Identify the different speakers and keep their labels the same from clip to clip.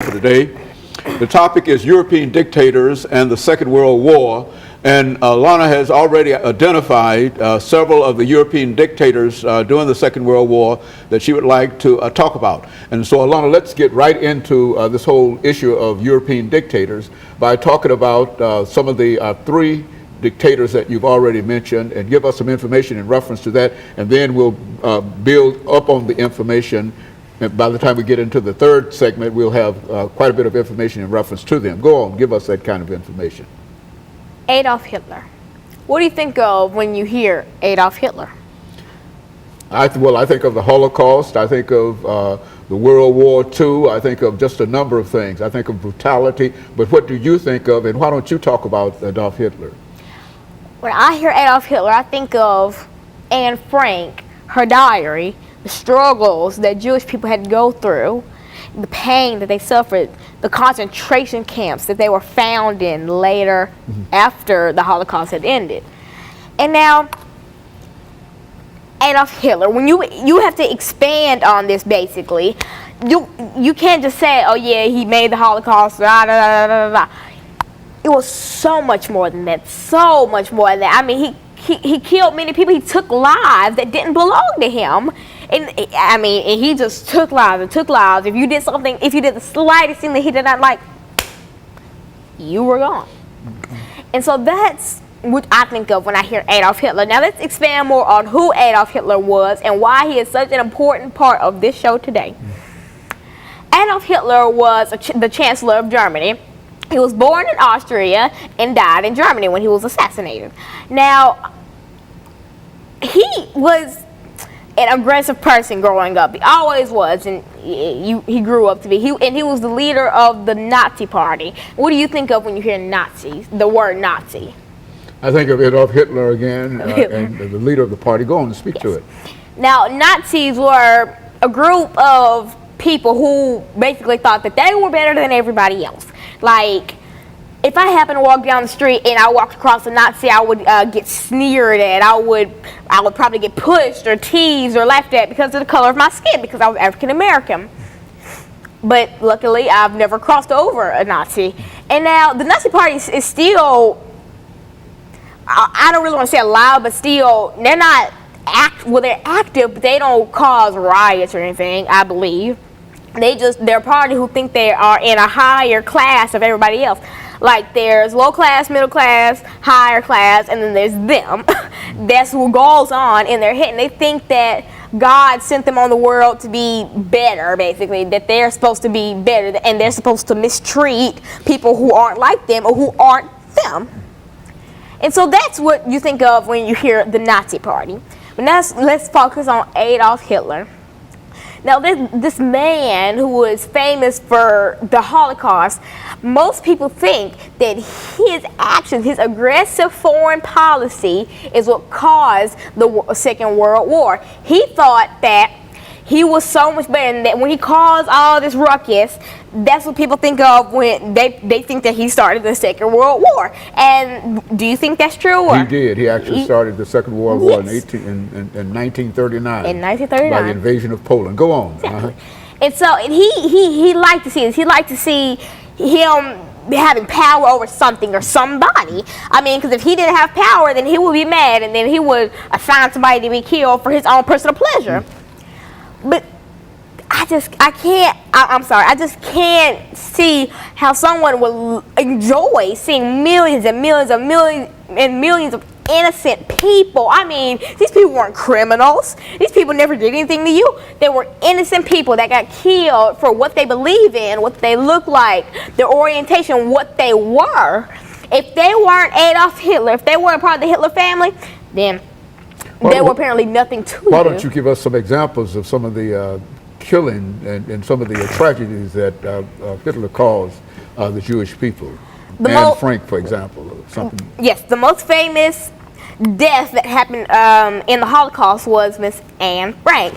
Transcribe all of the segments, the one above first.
Speaker 1: for today. The topic is European dictators and the Second World War. And Alana has already identified several of the European dictators during the Second World War that she would like to talk about. And so, Alana, let's get right into this whole issue of European dictators by talking about some of the three dictators that you've already mentioned, and give us some information in reference to that, and then we'll build up on the information. And by the time we get into the third segment, we'll have quite a bit of information in reference to them. Go on, give us that kind of information.
Speaker 2: Adolf Hitler. What do you think of when you hear Adolf Hitler?
Speaker 1: Well, I think of the Holocaust. I think of the World War II. I think of just a number of things. I think of brutality. But what do you think of, and why don't you talk about Adolf Hitler?
Speaker 2: When I hear Adolf Hitler, I think of Anne Frank, her diary, the struggles that Jewish people had to go through, the pain that they suffered, the concentration camps that they were found in later after the Holocaust had ended. And now, Adolf Hitler, when you have to expand on this basically, you can't just say, oh yeah, he made the Holocaust, blah, blah, blah, blah. It was so much more than that, so much more than that. I mean, he killed many people. He took lives that didn't belong to him. And I mean, and he just took lives and took lives. If you did something, if you did the slightest thing that he did not like, you were gone. And so that's what I think of when I hear Adolf Hitler. Now let's expand more on who Adolf Hitler was and why he is such an important part of this show today. Adolf Hitler was the Chancellor of Germany. He was born in Austria and died in Germany when he was assassinated. Now, he was an aggressive person growing up. He always was, and he grew up to be. He was the leader of the Nazi Party. What do you think of when you hear Nazis, the word Nazi?
Speaker 1: I think of Adolf Hitler again, and the leader of the party. Go on and speak to it.
Speaker 2: Now, Nazis were a group of people who basically thought that they were better than everybody else. Like, if I happened to walk down the street and I walked across a Nazi, I would get sneered at. I would probably get pushed or teased or laughed at because of the color of my skin, because I was African American. But luckily, I've never crossed over a Nazi. And now the Nazi Party is still, I don't really want to say alive, but still, they're not they're active, but they don't cause riots or anything, I believe. They're a party who think they are in a higher class of everybody else. Like, there's low class, middle class, higher class, and then there's them. That's what goes on in their head. And they think that God sent them on the world to be better, basically, that they're supposed to be better, and they're supposed to mistreat people who aren't like them or who aren't them. And so that's what you think of when you hear the Nazi Party. But now let's focus on Adolf Hitler. Now, this man who was famous for the Holocaust, most people think that his actions, his aggressive foreign policy, is what caused the Second World War. He thought that he was so much better, and that when he caused all this ruckus, that's what people think of when they think that he started the Second World War. And do you think that's true?
Speaker 1: He did. He actually started the Second World War in 1939. In 1939. By the invasion of Poland. Go on.
Speaker 2: Exactly. And so he liked to see this. He liked to see him having power over something or somebody. I mean, because if he didn't have power, then he would be mad, and then he would assign somebody to be killed for his own personal pleasure. But I just can't see how someone would enjoy seeing millions and millions and millions of innocent people. I mean, these people weren't criminals. These people never did anything to you. They were innocent people that got killed for what they believe in, what they look like, their orientation, what they were. If they weren't Adolf Hitler, if they weren't part of the Hitler family, then they were apparently nothing to you.
Speaker 1: Why don't you give us some examples of some of the killing and some of the tragedies that Hitler caused the Jewish people? Anne Frank, for example, or something. Yes,
Speaker 2: the most famous death that happened in the Holocaust was Miss Anne Frank.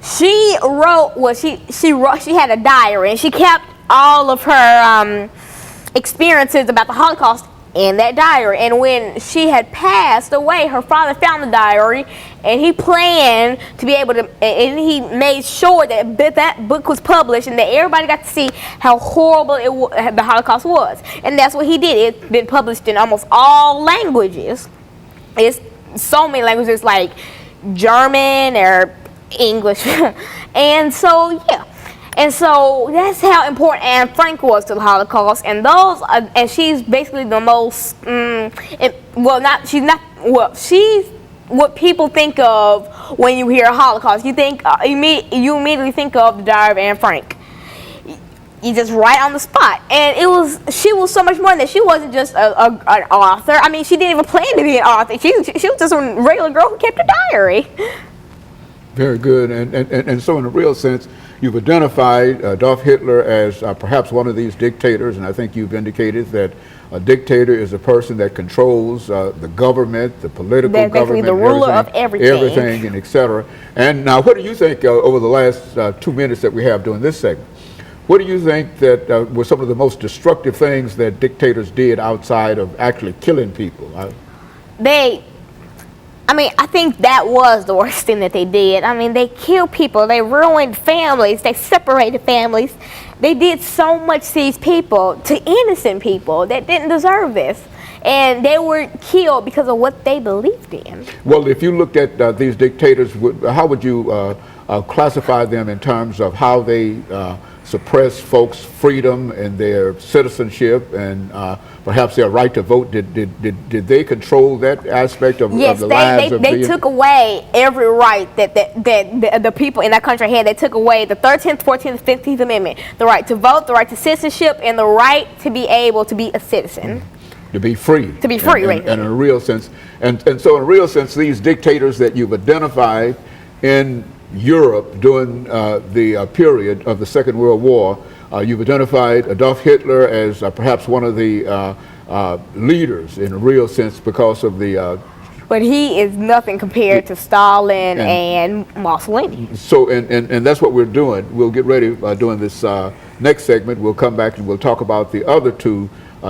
Speaker 2: She had a diary, and she kept all of her experiences about the Holocaust in that diary. And when she had passed away, her father found the diary, and he planned to be able to, and he made sure that that book was published and that everybody got to see how horrible the Holocaust was. And that's what he did. It's been published in almost all languages. It's so many languages like German or English. And so, yeah. And so that's how important Anne Frank was to the Holocaust, and and she's basically the most, she's what people think of when you hear Holocaust. You think, you immediately think of the Diary of Anne Frank. You just right on the spot. And she was so much more than that. She wasn't just an author. I mean, she didn't even plan to be an author. She was just a regular girl who kept a diary.
Speaker 1: Very good. And so in a real sense, you've identified Adolf Hitler as perhaps one of these dictators, and I think you've indicated that a dictator is a person that controls the government, the political government,
Speaker 2: the ruler of
Speaker 1: everything, and et cetera. And now, what do you think over the last 2 minutes that we have during this segment? What do you think that were some of the most destructive things that dictators did outside of actually killing people?
Speaker 2: I think that was the worst thing that they did. I mean, they killed people, they ruined families, they separated families. They did so much to these people, to innocent people that didn't deserve this. And they were killed because of what they believed in.
Speaker 1: Well, if you looked at these dictators, how would you classify them in terms of how they suppress folks' freedom and their citizenship and perhaps their right to vote? Did they control that aspect of the lives of millions?
Speaker 2: They took away every right that the people in that country had. They took away the 13th, 14th, 15th Amendment, the right to vote, the right to citizenship, and the right to be able to be a citizen.
Speaker 1: To be free.
Speaker 2: To be free, right.
Speaker 1: And in a real sense. And so in a real sense, these dictators that you've identified in Europe during the period of the Second World War, you've identified Adolf Hitler as perhaps one of the leaders in a real sense because of the...
Speaker 2: but he is nothing compared to Stalin and Mussolini.
Speaker 1: So, and that's what we're doing. We'll get ready doing this next segment. We'll come back and we'll talk about the other two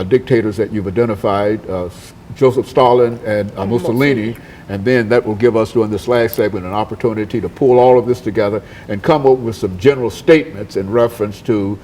Speaker 1: dictators that you've identified, Joseph Stalin and Mussolini, and then that will give us during this last segment an opportunity to pull all of this together and come up with some general statements in reference to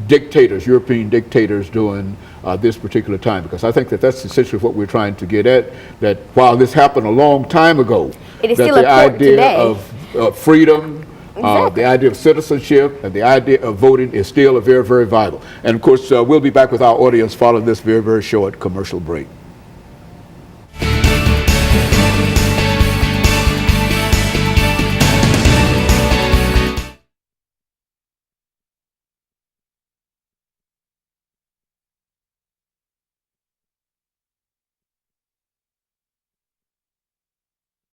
Speaker 1: dictators, European dictators during this particular time, because I think that that's essentially what we're trying to get at, that while this happened a long time ago,
Speaker 2: it is
Speaker 1: that
Speaker 2: still
Speaker 1: the idea
Speaker 2: today.
Speaker 1: Of freedom,
Speaker 2: exactly.
Speaker 1: The idea of citizenship and the idea of voting is still a very, very vital. And of course, we'll be back with our audience following this very, very short commercial break.